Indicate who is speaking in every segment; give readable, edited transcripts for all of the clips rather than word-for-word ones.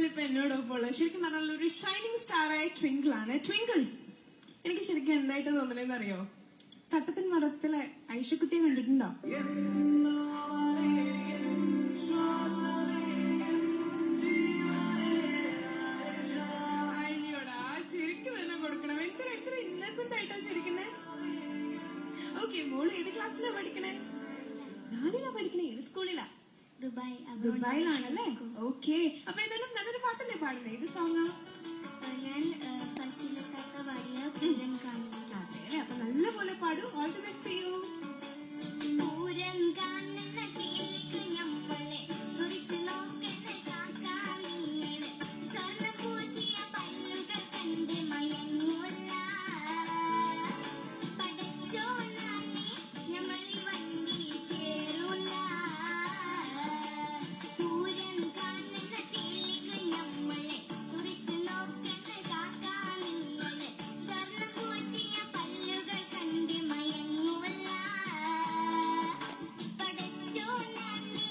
Speaker 1: ഇപ്പൊ എന്നോടൊപ്പം ഉള്ളത് ശരിക്കും പറഞ്ഞാൽ ഒരു ഷൈനിങ് സ്റ്റാർ ആയ ട്വിങ്കിൾ ആണ്. ട്വിങ്കിൾ എനിക്ക് ശരിക്കും എന്തായിട്ട് തോന്നണേന്ന് അറിയോ? തട്ടത്തിൻ മരത്തിലെ ഐഷക്കുട്ടിയെ കണ്ടിട്ടുണ്ടോ? അയ്യോടാ ശരിക്കും തന്നെ കൊടുക്കണം. എത്ര ഇന്നസെന്റ് ആയിട്ടാ ചിരിക്കുന്നേ. ഓക്കെ, മോള് ഏത് ക്ലാസ്സിലാ പഠിക്കണേ? 4ലാ പഠിക്കണേ. ഏത് സ്കൂളിലാ? ദുബായിലാണല്ലേ? ഓക്കെ. അപ്പൊ ഏതായാലും നല്ലൊരു പാട്ടല്ലേ പാടുന്നത്? ഏത് സോങ്ങാ?
Speaker 2: ഞാൻ ഫസിലത്താത്ത പാടിയ പൂരം കാണുന്നു.
Speaker 1: അതെ, അപ്പൊ നല്ല പോലെ പാടൂ. ഓൾ ദി ബെസ്റ്റ് ചെയ്യൂ.
Speaker 2: പൂരം കാണുന്ന ചേലിക്ക് ഞമ്മളെ കുറിച്ച് നോക്കുന്ന കാക്കാ നിങ്ങളെ സ്വർണ്ണം പൂശിയ പല്ലുകൾ കണ്ട് മയങ്ങൂല പടച്ചോനാണേ ഞമ്മളി വണ്ടി കേറൂല. പൂരം കാണുന്ന ചേലിക്ക് ഞമ്മളെ കുറിച്ച് നോക്കുന്ന കാക്കാ നിങ്ങളെ സ്വർണ്ണം പൂശിയ പല്ലുകൾ കണ്ട് മയങ്ങൂല പടച്ചോനാണേ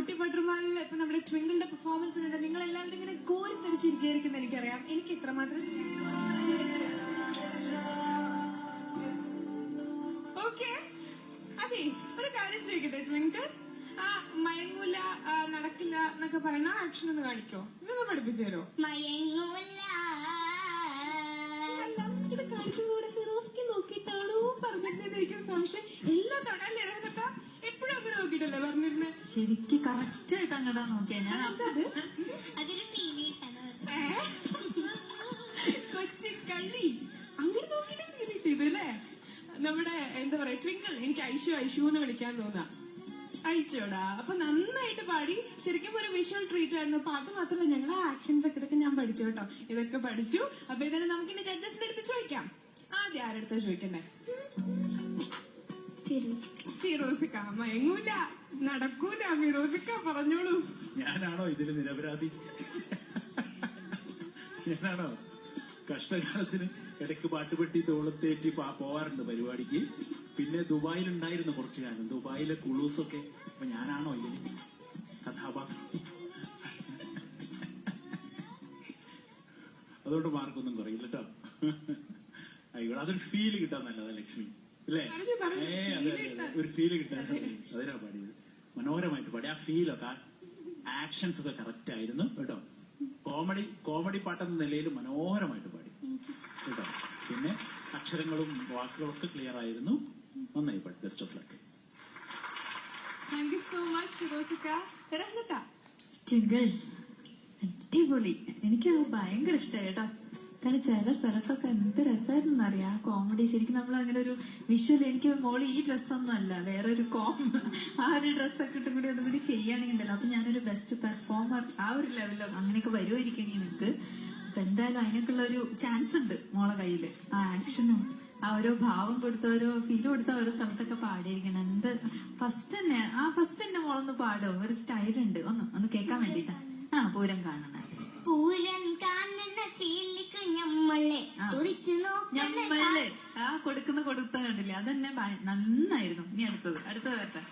Speaker 1: ബ്യൂട്ടി ബട്ടർമാനിൽ ഇപ്പൊ നമ്മുടെ ട്വിങ്കിളിന്റെ പെർഫോമൻസ് കണ്ട് നിങ്ങൾ എല്ലാവരും ഇങ്ങനെ കോരിത്തരിച്ചിരിക്കുകയായിരിക്കും എനിക്കറിയാം. എനിക്ക് ഇത്രമാത്രം ഓക്കെ. അതെ, ഒരു കാര്യം ചോദിക്കട്ടെ ട്വിങ്കിൾ, ആ മയങ്ങൂല നടക്കില്ല എന്നൊക്കെ പറയുന്ന ആക്ഷൻ ഒന്ന് കാണിക്കോ? ഇതൊന്ന് പഠിപ്പിച്ചു തരോ?
Speaker 2: മയങ്ങൂല
Speaker 1: ഇത് കാണിക്കുന്നൂടെ ഫിറോസ്ക്ക് നോക്കിയിട്ടാണോ പറഞ്ഞിരുന്നേന്ന് സംശയം. എല്ലാം തൊടല്ലേ രഹനത്ത? എപ്പോഴും അങ്ങനെ നോക്കിയിട്ടല്ലേ പറഞ്ഞിരുന്നേ?
Speaker 3: ശരിക്ക് കറക്റ്റ് ആയിട്ട് അങ്ങോട്ടാ നോക്കിയാ ഞാൻ.
Speaker 2: അതൊരു ഫീൽ കിട്ടണം.
Speaker 1: കൊച്ചി കള്ളി അങ്ങനെ നോക്കിയിട്ട് ഫീൽ കിട്ടിയതല്ലേ? നമ്മുടെ എന്താ പറയാ ട്വിങ്കിൾ, എനിക്ക് ഐഷു ഐഷു എന്ന് വിളിക്കാൻ തോന്നാം. അയച്ചോടാ. അപ്പൊ നന്നായിട്ട് പാടി. ശരിക്കും ഒരു വിഷ്വൽ ട്രീറ്റ് ആയിരുന്നു. പാട്ട് മാത്രമല്ല, ഞങ്ങളെ ആക്ഷൻസ് ഒക്കെ ഇതൊക്കെ ഞാൻ പഠിച്ചു കേട്ടോ. ഇതൊക്കെ പഠിച്ചു. അപ്പൊ ഇതെല്ലാം നമുക്ക് ഇനി ജഡ്ജസിന്റെ അടുത്ത് ചോദിക്കാം. ആദ്യം ആരടുത്താ ചോദിക്കണ്ടേ? ഫിറോസിക്ക. മയങ്ങൂല, നടക്കൂല. ഫിറോസിക്ക പറഞ്ഞോളൂ.
Speaker 4: ഞാനാണോ ഇതിന് നിരപരാധി? ഞാനാണോ? കഷ്ടകാലത്തിന് ഇടയ്ക്ക് പാട്ടുപെട്ടി തോളത്തേറ്റി പോവാറുണ്ട് പരിപാടിക്ക്. പിന്നെ ദുബായിലുണ്ടായിരുന്നു കുറച്ചു കാലം. ദുബായിലെ കുളൂസൊക്കെ. അപ്പൊ ഞാനാണോ ഇതിന് കഥാപാത്രം? അതുകൊണ്ട് മാർക്കൊന്നും കുറയില്ല കേട്ടോ. ആയിക്കോട്ടെ. അതൊരു ഫീല് കിട്ടാൻ നല്ലതാ ലക്ഷ്മി, അല്ലേ? അതെ അതെ, ഒരു ഫീല് കിട്ടാൻ അതിനാ പാടിയത്. മനോഹരമായിട്ട് പാടി. ആ ഫീലൊക്കെ, ആക്ഷൻസ് ഒക്കെ കറക്റ്റ് ആയിരുന്നു കേട്ടോ. കോമഡി പാട്ടെന്ന നിലയിൽ മനോഹരമായിട്ട് പാടി കേട്ടോ. പിന്നെ അക്ഷരങ്ങളും വാക്കുകളൊക്കെ ക്ലിയർ ആയിരുന്നു. നന്നായി പാടി. Best of luck.
Speaker 1: Thank you so much ഫിറോസിക്ക. രഹനത്ത?
Speaker 3: ട്വിങ്കിൾ അടിപൊളി. എനിക്ക് ഭയങ്കര ഇഷ്ടമായി കേട്ടോ. കാരണം ചില സ്ഥലത്തൊക്കെ എന്ത് രസമായിരുന്നു അറിയാം കോമഡി. ശരിക്കും നമ്മൾ അങ്ങനെ ഒരു വിഷ്വൽ, എനിക്ക് മോള് ഈ ഡ്രസ്സൊന്നും അല്ല, വേറെ ഒരു ആ ഒരു ഡ്രസ്സൊക്കെ ഇട്ടും കൂടി ഒന്നും കൂടി ചെയ്യുകയാണെങ്കിലല്ലോ അപ്പൊ ഞാനൊരു ബെസ്റ്റ് പെർഫോമർ ആ ഒരു ലെവലിലോ അങ്ങനെയൊക്കെ വരുമായിരിക്കും നിനക്ക്. അപ്പൊ എന്തായാലും അതിനൊക്കെയുള്ള ഒരു ചാൻസ് ഉണ്ട് മോളെ കയ്യില്. ആ ആക്ഷനും ആ ഓരോ ഭാവം കൊടുത്ത ഓരോ ഫീല് കൊടുത്ത ഓരോ സ്ഥലത്തൊക്കെ പാടിയിരിക്കണം. എന്ത് ഫസ്റ്റ് തന്നെ മോളൊന്ന് പാടോ? ഒരു സ്റ്റൈലുണ്ട്, ഒന്ന് കേൾക്കാൻ വേണ്ടിട്ടാ. പൂരം കാണണം.
Speaker 2: പൂരം കാണുന്ന ചീലിക്ക് ഞമ്മളെ തുറിച്ചു
Speaker 3: ഞമ്മള് കൊടുത്ത കണ്ടില്ലേ? അതന്നെ നന്നായിരുന്നു. ഇനി അടുത്തത് വരട്ടെ.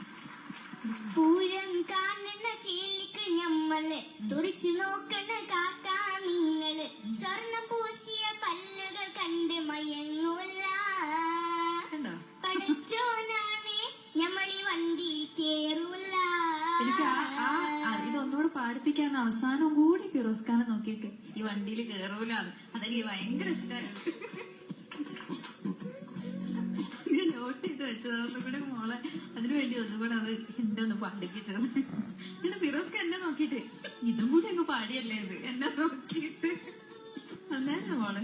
Speaker 2: പൂരം കാണുന്ന ചീലിക്ക് ഞമ്മള് തുറിച്ചു നോക്കണ കാക്കാ നിങ്ങള് സ്വർണം പൂശിയ പല്ലുകൾ കണ്ട് മയങ്ങൂല. പഠിച്ചോനാണേ ഞമ്മളീ വണ്ടി കേറൂല.
Speaker 3: എനിക്ക് ഇതൊന്നുകൂടെ പാടിപ്പിക്കാൻ അവസാനം കൂടി ഫിറോസ് ഖാനെ നോക്കിയിട്ട് ഈ വണ്ടിയിൽ കേറൂലാണ്. അതെനിക്ക് ഭയങ്കര ഇഷ്ടമായിരുന്നു. ഞാൻ നോട്ട് ചെയ്ത് വെച്ചത്. ഒന്നും കൂടെ മോളെ അതിനുവേണ്ടി ഒന്നുകൂടെ അത് എന്നെ ഒന്ന് പാടിപ്പിച്ചത്. പിന്നെ ഫിറോസ് ഖാൻ എന്നെ നോക്കിയിട്ട് ഇതും കൂടി അങ്ങ് പാടിയല്ലേ ഇത് എന്നെ നോക്കിയിട്ട്. അന്നേരം മോളെ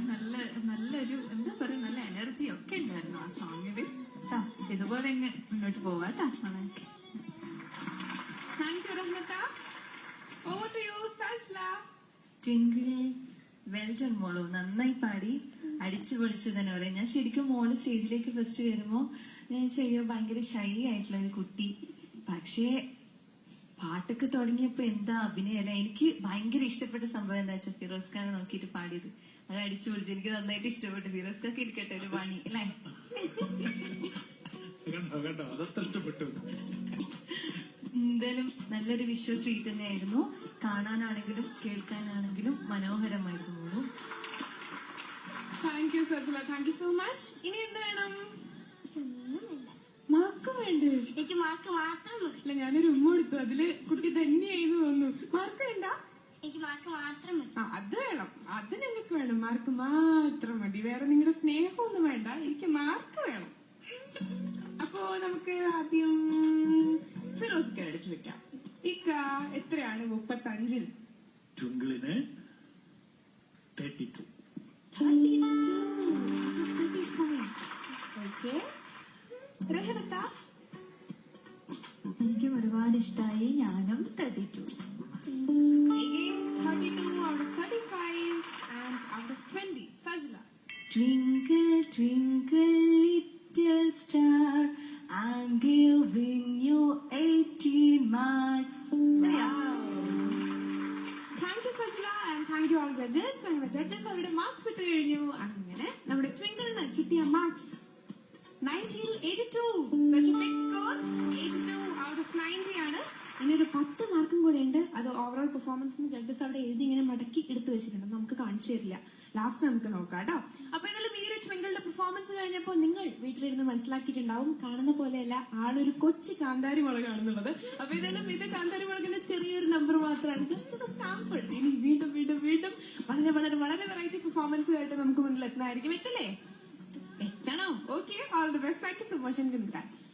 Speaker 3: നല്ലൊരു എന്താ പറയാ, നല്ല എനർജി ഒക്കെ ഉണ്ടായിരുന്നു ആ സോങ്ങില്. ഇതുപോലെ അങ്ങ് മുന്നോട്ട് പോവാട്ടാ മോളെ.
Speaker 1: താങ്ക് യു രഹനത്ത. Over to you Sajla.
Speaker 5: Twinkle well done മോളോ, നന്നായി പാടി, അടിച്ചു പൊളിച്ചു തന്നെ പറയാം. ഞാൻ ശരിക്കും മോള് സ്റ്റേജിലേക്ക് ഫസ്റ്റ് വരുമ്പോ ഞാൻ ചെയ്യോ ഭയങ്കര ഷൈ ആയിട്ടുള്ള ഒരു കുട്ടി. പക്ഷേ പാട്ടൊക്കെ തുടങ്ങിയപ്പോ എന്താ അഭിനയല്ല. എനിക്ക് ഭയങ്കര ഇഷ്ടപ്പെട്ട സംഭവം എന്താ വെച്ചാൽ ഫിറോസ് ഖാനെ നോക്കിയിട്ട് പാടിയത്. അത് അടിച്ചു പൊളിച്ചു. എനിക്ക് നന്നായിട്ട് ഇഷ്ടപ്പെട്ടു. ഫിറോസ് ഖാക്ക് ഇരിക്കട്ടെ ഒരു പണി അല്ലേ?
Speaker 4: അതത്ര ഇഷ്ടപ്പെട്ടു.
Speaker 5: എന്തായാലും നല്ലൊരു വിഷ്വൽ ട്രീറ്റ് തന്നെയായിരുന്നു. കാണാനാണെങ്കിലും കേൾക്കാനാണെങ്കിലും മനോഹരമായിരുന്നു.
Speaker 1: Thank you Sajla. Thank you so much. ഇനി എന്ത് വേണം? മാർക്ക് വേണ്ടേ?
Speaker 2: എനിക്ക് മാർക്ക് മാത്രം മതി.
Speaker 1: അല്ല, ഞാനൊരു ഉമ്മ കൊടുത്തു, അതില് കുട്ടി തന്നെയായിരുന്നു തോന്നുന്നു. മാർക്ക് വേണ്ട?
Speaker 2: എനിക്ക് മാർക്ക് മാത്രം മതി.
Speaker 1: അത് വേണം. അത് ഞങ്ങൾക്ക് വേണം. മാർക്ക് മാത്രം മതി. വേറെ നിങ്ങളുടെ സ്നേഹമൊന്നും വേണ്ട. എനിക്ക് മാർക്ക് വേണം. അപ്പോ നമുക്ക് ആദ്യം ഫിറോസ്ക്ക് അടിച്ചു വെക്കാം. ഇക്ക എത്രയാണ് 35-ൽ?
Speaker 4: ട്വിങ്കിളിന് 32.
Speaker 1: 35. ഓക്കെ. രഹനത്ത?
Speaker 3: എനിക്കും ഒരുപാട് ഇഷ്ടമായി. ഞാനും 32.
Speaker 1: Again, 32 out of 35 and out of 20. Sajla?
Speaker 5: Twinkle, twinkle, little star, I'm giving you 18 marks.
Speaker 1: Wow. Thank you Sajla and thank you all judges. അങ്ങനെ judges അവരുടെ മാർക്സ് ഇട്ട് കഴിഞ്ഞു. അങ്ങനെ നമ്മുടെ ട്വിങ്കിളിന് കിട്ടിയ marks 90-82. Such a big score. 82 out of 90 ആണ്. ഇനി ഒരു 10 മാർക്ക് പെർഫോമൻസിന് ജഡ്ജസ് അവിടെ എഴുതി ഇങ്ങനെ മടക്കി എടുത്തു വെച്ചിട്ടുണ്ട്, നമുക്ക് കാണിച്ചു തരില്ല, ലാസ്റ്റ് നമുക്ക് നോക്കാം കേട്ടോ. അപ്പൊ എന്നാലും ഈ ഒരു ട്വിങ്കിളുടെ പെർഫോമൻസ് കഴിഞ്ഞപ്പോൾ നിങ്ങൾ വീട്ടിലിരുന്ന് മനസ്സിലാക്കിയിട്ടുണ്ടാവും, കാണുന്ന പോലെയല്ല ആളൊരു കൊച്ചു കാന്താരി മുളക് കാണുന്നുള്ളത്. അപ്പൊ ഇതെല്ലാം ഇത് കാന്താരി മുളകിന്റെ ചെറിയൊരു നമ്പർ മാത്രമാണ്, ജസ്റ്റ് ഒരു സാമ്പിൾ. ഇനി വീണ്ടും വീണ്ടും വീണ്ടും വളരെ വളരെ വളരെ വെറൈറ്റി പെർഫോമൻസ് ആയിട്ട് നമുക്ക് മുന്നിൽ എത്തുന്നതായിരിക്കും. എത്തില്ലേ? എത്തണോ? Okay, all the best. Thank you so much and congrats.